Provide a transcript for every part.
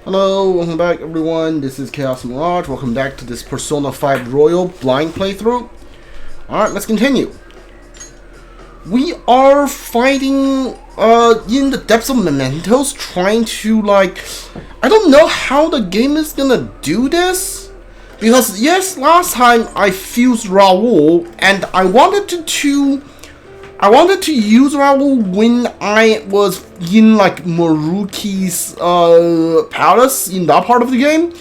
Hello, welcome back everyone, this is Chaos Mirage. Welcome back to this Persona 5 Royal blind playthrough. Alright, let's continue. We are fighting in the depths of mementos, trying to I don't know how the game is gonna do this. Because yes, last time I fused Raul and I wanted to use Raul when I was in Maruki's palace in that part of the game.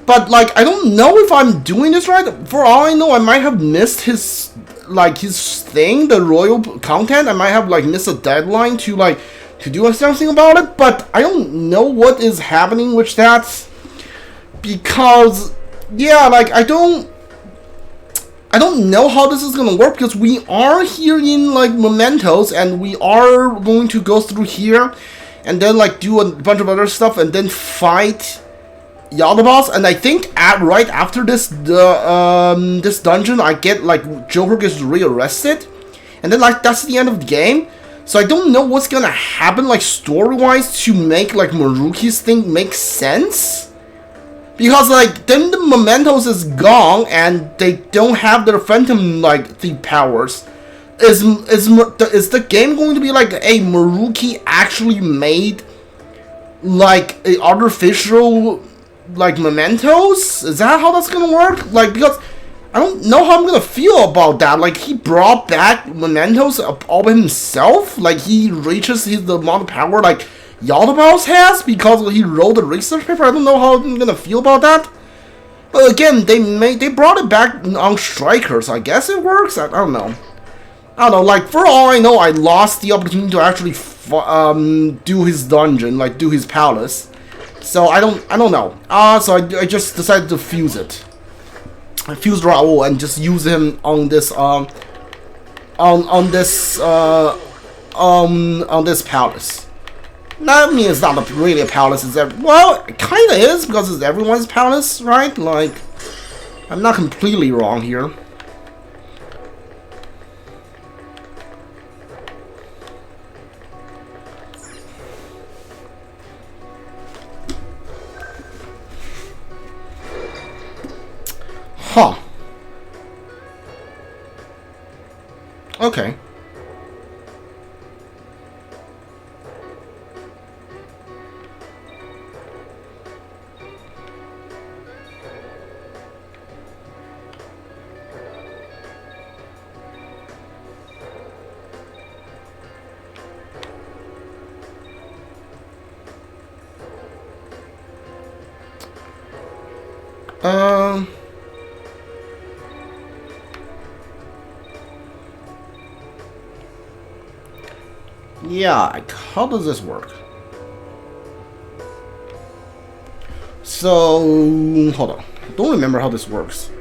But I don't know if I'm doing this right. For all I know, I might have missed his thing, the royal content. I might have missed a deadline to do something about it. But I don't know what is happening with that. Because yeah, I don't know how this is gonna work, because we are here in mementos and we are going to go through here and then do a bunch of other stuff and then fight Yaldabaoth. And I think right after this this dungeon I get Joker gets rearrested, and then that's the end of the game. So I don't know what's gonna happen story wise to make Maruki's thing make sense. Because then the mementos is gone and they don't have their Phantom Thief powers. Is the game going to be a Maruki actually made a artificial mementos? Is that how that's gonna work? Because I don't know how I'm gonna feel about that. He brought back mementos all by himself. He reaches the amount of power Yaldabaoth has because he wrote the research paper. I don't know how I'm gonna feel about that. But again, they brought it back on Striker, so I guess it works. I don't know. For all I know, I lost the opportunity to actually do his dungeon, do his palace. So I don't know. So I just decided to fuse it. I fused Raul and just use him on this on this palace. I mean, it's not really a palace. Well, it kind of is, because it's everyone's palace, right? I'm not completely wrong here. Huh. Okay. Yeah, how does this work? So, hold on. I don't remember how this works.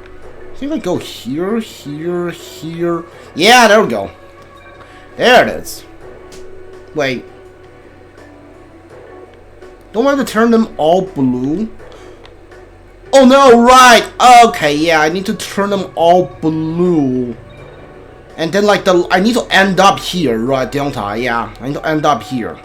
I think I go here, here, here. Yeah, there we go. There it is. Wait. Don't I have to turn them all blue? Oh no, right! Okay, yeah, I need to turn them all blue. And then I need to end up here, right, don't I? Yeah, I need to end up here.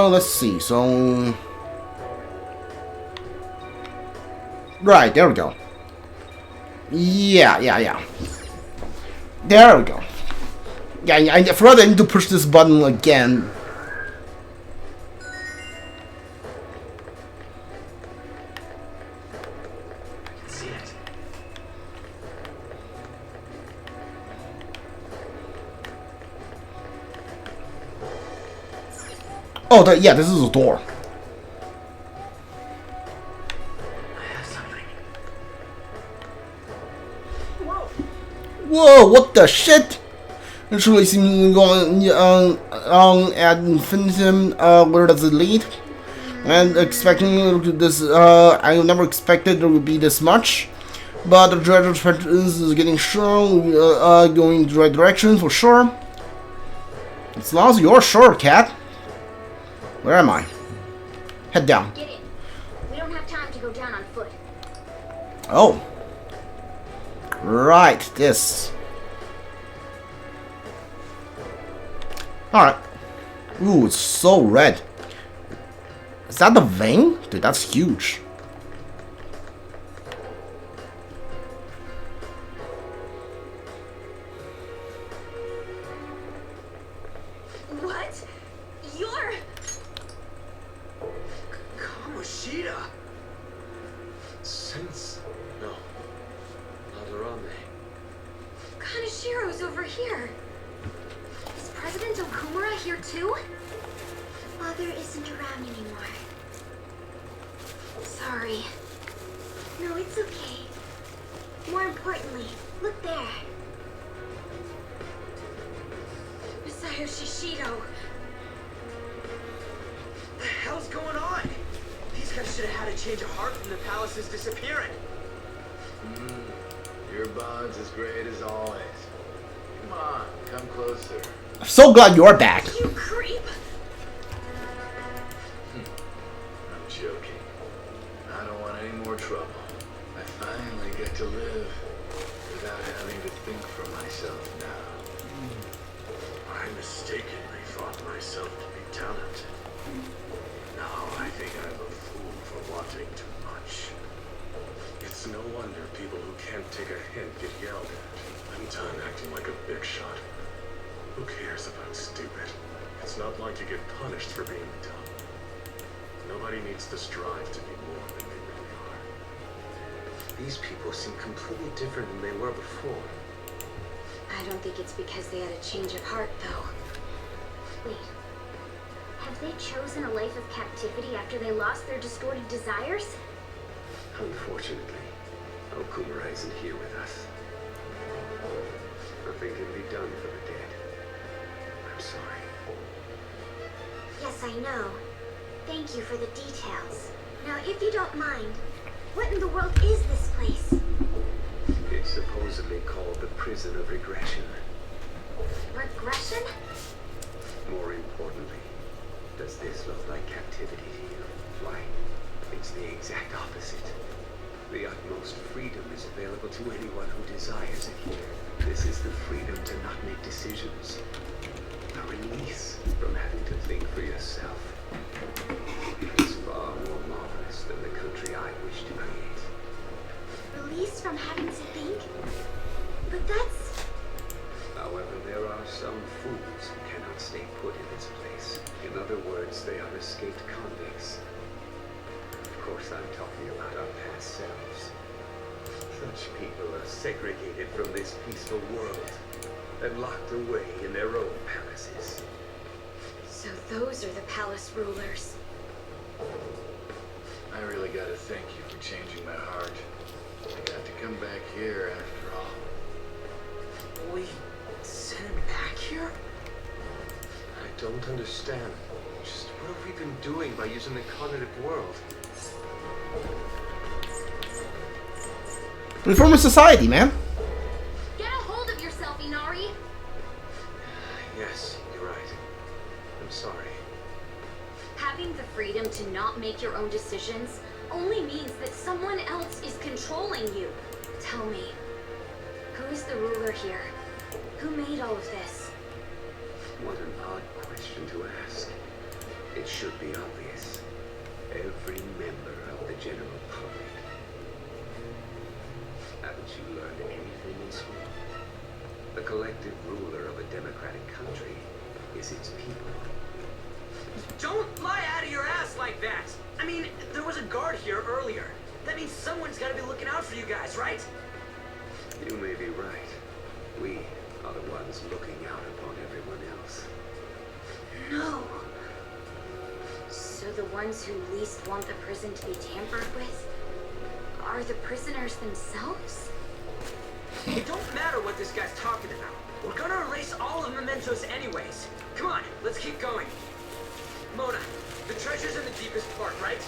Let's see, so... Right, there we go. Yeah. There we go. Yeah, I forgot I need to push this button again. Oh, yeah, this is a door. Whoa, what the shit? It's really seeming going at infinitum. Where does it lead? And expecting this, I never expected there would be this much. But the treasure is getting strong, going in the right direction for sure. As long as you're sure, cat. Where am I? Head down. Get in. We don't have time to go down on foot. Oh. Right, this. Alright. Ooh, it's so red. Is that the vein? Dude, that's huge. What? You're... Kamoshida! Since... No. Adarame. Kanashiro's over here. Is President Okumura here too? Father isn't around anymore. Sorry. No, it's okay. More importantly, look there. Masayo Shishido. What the hell's going on? These guys should have had a change of heart from the palace's disappearing. Your bond's as great as always. Come on, come closer. I'm so glad you're back. You creep! I'm joking. I don't want any more trouble. I finally get to live without having to think for myself now. I mistakenly thought myself to be talented. Now I think I'm a fool for wanting too much. It's no wonder people who can't take a hint get yelled at. I'm done acting like a big shot. Who cares if I'm stupid? It's not like you get punished for being dumb. Nobody needs to strive to be more than they really are. These people seem completely different than they were before. I don't think it's because they had a change of heart, though. Wait. Have they chosen a life of captivity after they lost their distorted desires? Unfortunately, Okumura isn't here with us. Nothing can be done for the dead. I'm sorry. Yes, I know. Thank you for the details. Now, if you don't mind, what in the world is this place? It's supposedly called the Prison of Regression. Regression? More importantly, does this look like captivity to you? Why, it's the exact opposite. The utmost freedom is available to anyone who desires it here. This is the freedom to not make decisions. A release from having to think for yourself. It's far more marvelous than the country I wish to create. Released from having to think? But that's... However, there are some fools who cannot stay put in its place. In other words, they are escaped convicts. Of course, I'm talking about our past selves. Such people are segregated from this peaceful world and locked away in their own palaces. So those are the palace rulers. I really gotta thank you for changing my heart. I got to come back here after all. We sent him back here? I don't understand. Just what have we been doing by using the cognitive world? Reform a society, man. Get a hold of yourself, Inari! Yes, you're right. I'm sorry. Having the freedom to not make your own decisions only means that someone else is controlling you. Tell me, who is the ruler here? Who made all of this? What an odd question to ask. It should be obvious. Every member of the general public. Haven't you learned anything in school? The collective ruler of a democratic country is its people. Don't lie out of your ass like that! I mean, there was a guard here earlier. That means someone's gotta be looking out for you guys, right? You may be right. We are the ones looking out upon everyone else. No. So the ones who least want the prison to be tampered with are the prisoners themselves? It don't matter what this guy's talking about. We're gonna erase all of Mementos anyways. Come on, let's keep going. Mona, the treasure's in the deepest part, right?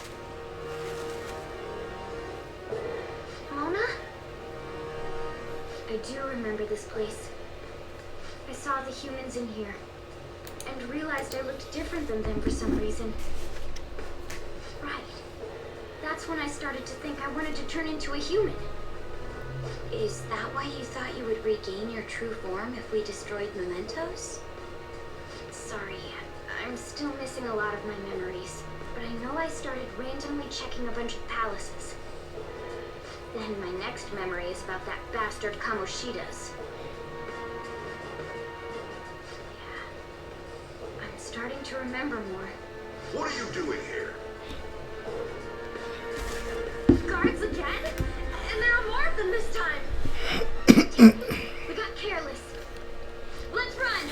Mona? I do remember this place. I saw the humans in here, and realized I looked different than them for some reason. that's when I started to think I wanted to turn into a human. Is that why you thought you would regain your true form if we destroyed mementos? Sorry, I'm still missing a lot of my memories, but I know I started randomly checking a bunch of palaces. Then my next memory is about that bastard Kamoshida's. Yeah. I'm starting to remember more. What are you doing here? Guards again? And there are more of them this time. We got careless. Let's run!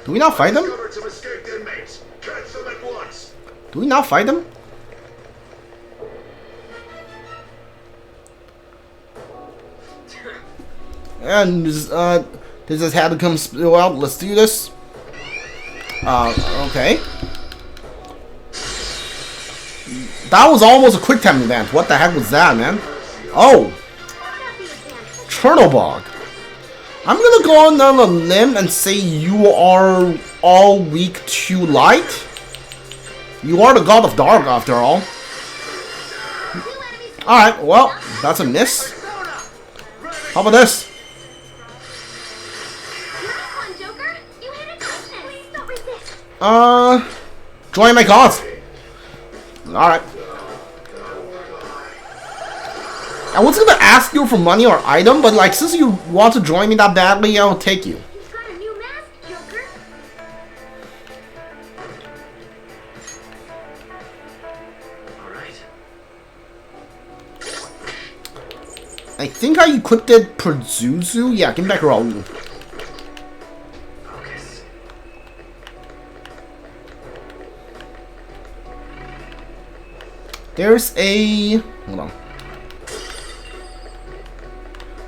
Do we not fight them? Discovered some escaped inmates. Catch them at once. Do we not fight them? And this just had to come spill out. Let's do this. Okay. That was almost a quick time event. What the heck was that, man? Oh, Chernobog. I'm gonna go on a limb and say you are all weak to light. You are the god of dark, after all. Alright, well, that's a miss. How about this? Join my cause. Alright. I was gonna ask you for money or item, but like, since you want to join me that badly, I'll take you. You've got a new mask, Joker. Alright. I think I equipped it Perzuzu. Yeah, give me back Raul. Focus. There's a... Hold on.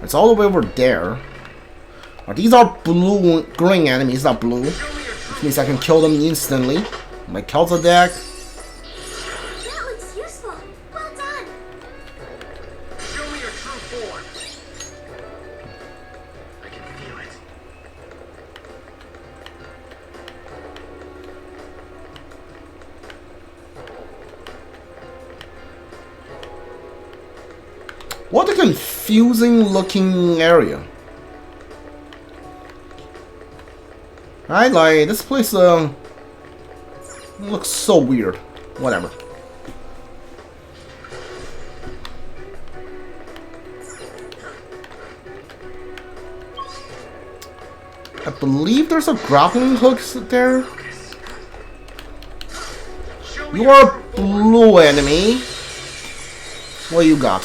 It's all the way over there. These are blue green enemies, not blue. Which means I can kill them instantly. My Kelsa deck. That looks useful. Well done. Show me your true form. I can feel it. What a confusing looking area. Right, like this place looks so weird. Whatever. I believe there's a grappling hook there. You are a blue enemy. What you got?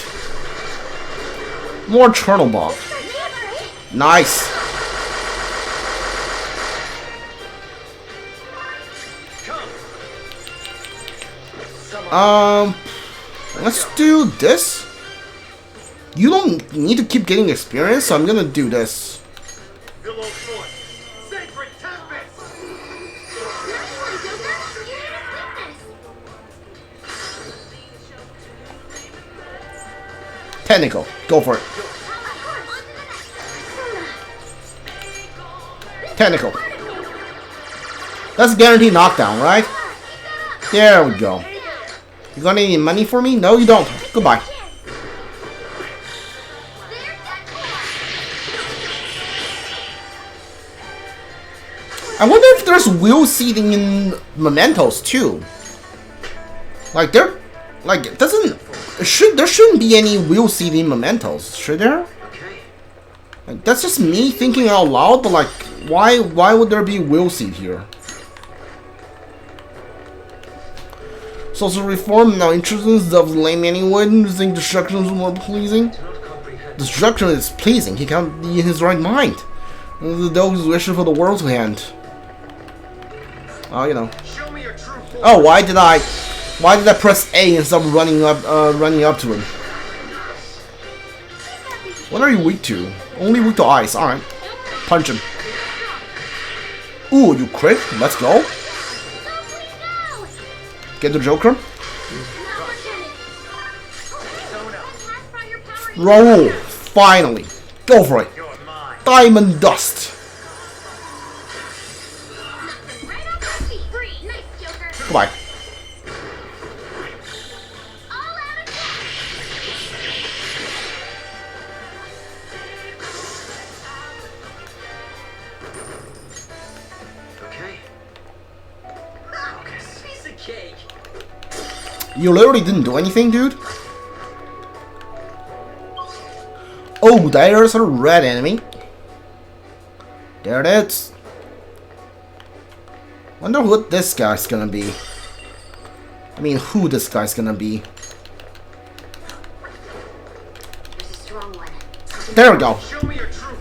More Chernobog. Nice. Let's do this. You don't need to keep getting experience, so I'm gonna do this. Below floor. Sacred tempest. Nice one, Joker. You hit his weakness. Technical. Go for it. Technical. That's guaranteed knockdown, right? There we go. You got any money for me? No, you don't. Goodbye. I wonder if there's wheel seating in mementos too. Like there shouldn't be any wheel seating in mementos, should there? Okay. Like, that's just me thinking out loud, but like why would there be wheel seat here? Social reform now introduces of lame anyway. You think destruction is more pleasing? Do not comprehend. Destruction is pleasing. He can't be in his right mind. The dog is wishing for the world to end. Oh, you know. Show me your true form. Oh, why did I press A instead of running up to him? What are you weak to? Only weak to ice. All right, punch him. Ooh, you crit. Let's go. Get the Joker. Raul, finally. Go for it. You're mine. Diamond Dust. Right off my feet. Nice, Joker. Goodbye. You literally didn't do anything, dude? Oh, there's a red enemy. There it is. Wonder what this guy's gonna be. I mean, who this guy's gonna be. There's a strong one. There we go.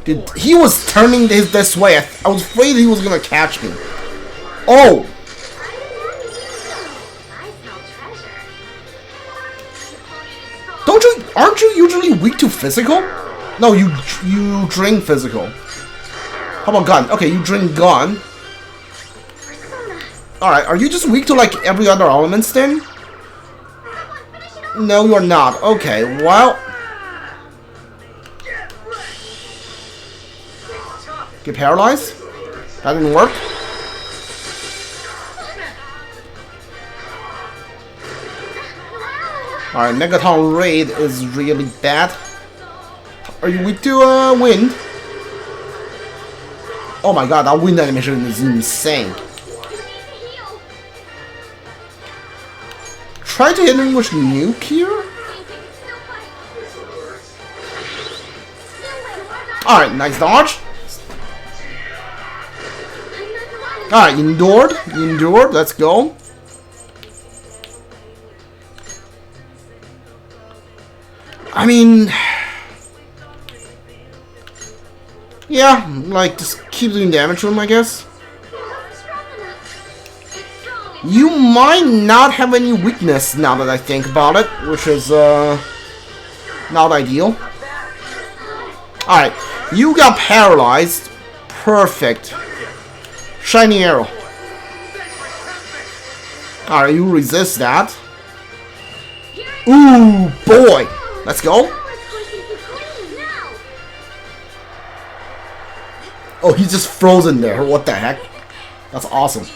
Dude, he was turning this way. I was afraid he was gonna catch me. Oh! I smell treasure. Don't you? Aren't you usually weak to physical? No, you drink physical. How about gun? Okay, you drink gun. Alright, are you just weak to like every other elements then? No, you're not. Okay, well. Get paralyzed? That didn't work. Alright, Megaton Raid is really bad. Are you weak to wind? Oh my god, that wind animation is insane. Try to hit him with nuke here. Alright, nice dodge. Alright, endured, let's go. I mean, yeah, like, just keep doing damage to him, I guess. You might not have any weakness now that I think about it, which is, not ideal. Alright, you got paralyzed. Perfect. Shiny arrow. Alright, you resist that. Ooh, boy! Let's go. Oh, he's just frozen there. What the heck? That's awesome.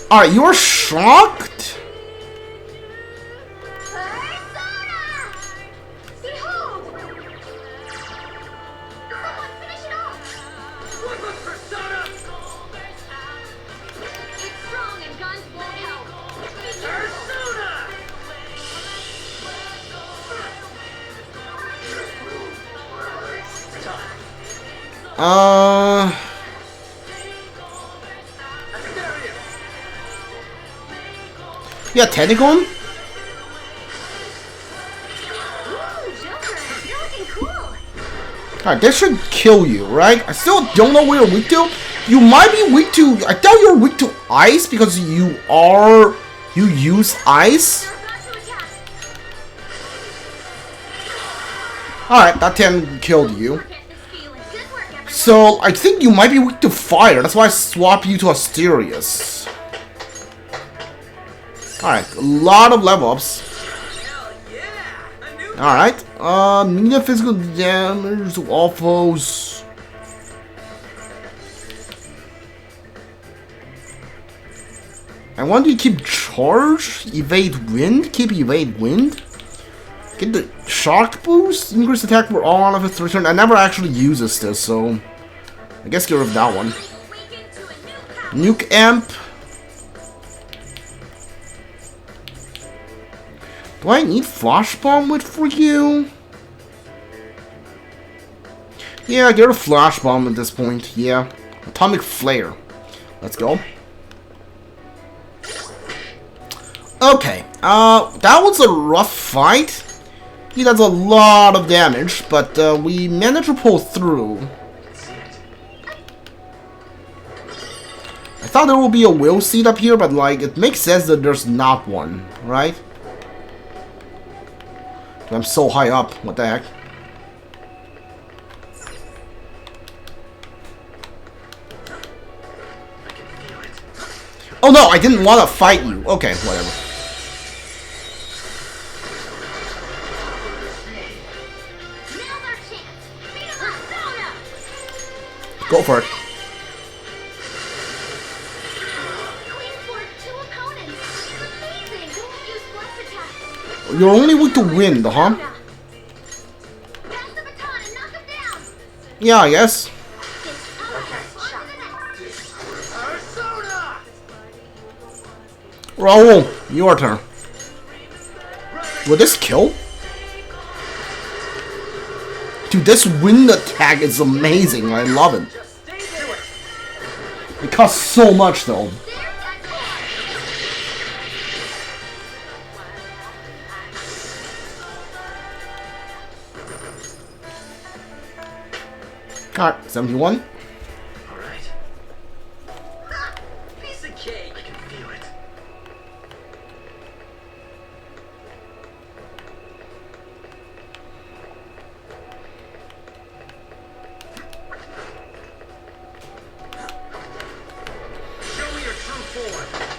Alright, you were shocked? Yeah, Tentagon? Alright, this should kill you, right? I still don't know what you're weak to. You might be weak to... I thought you were weak to ice because you use ice. Alright, that 10 killed you. So, I think you might be weak to fire. That's why I swapped you to Asterius. Alright, a lot of level ups. Alright, medium physical damage to all foes. I want you to keep charge, evade wind, keep evade wind. Get the shock boost, increase attack for all of its return. I never actually uses this, so I guess get rid of that one. Nuke amp. Do I need Flash Bomb with for you? Yeah, get a Flash Bomb at this point. Yeah. Atomic Flare. Let's go. Okay. That was a rough fight. He does a lot of damage, but we managed to pull through. I thought there would be a will seed up here, but like it makes sense that there's not one, right? I'm so high up. What the heck? Oh no, I didn't want to fight you. Okay, whatever. Go for it. You're only weak to wind, huh? Pass the baton and knock him down. Yeah, I guess. Persona! Raul, your turn. Will this kill? Dude, this wind attack is amazing. I love it. Just stay there. It costs so much though. Alright, 71. All right. Piece of cake. I can feel it. Show me your true form.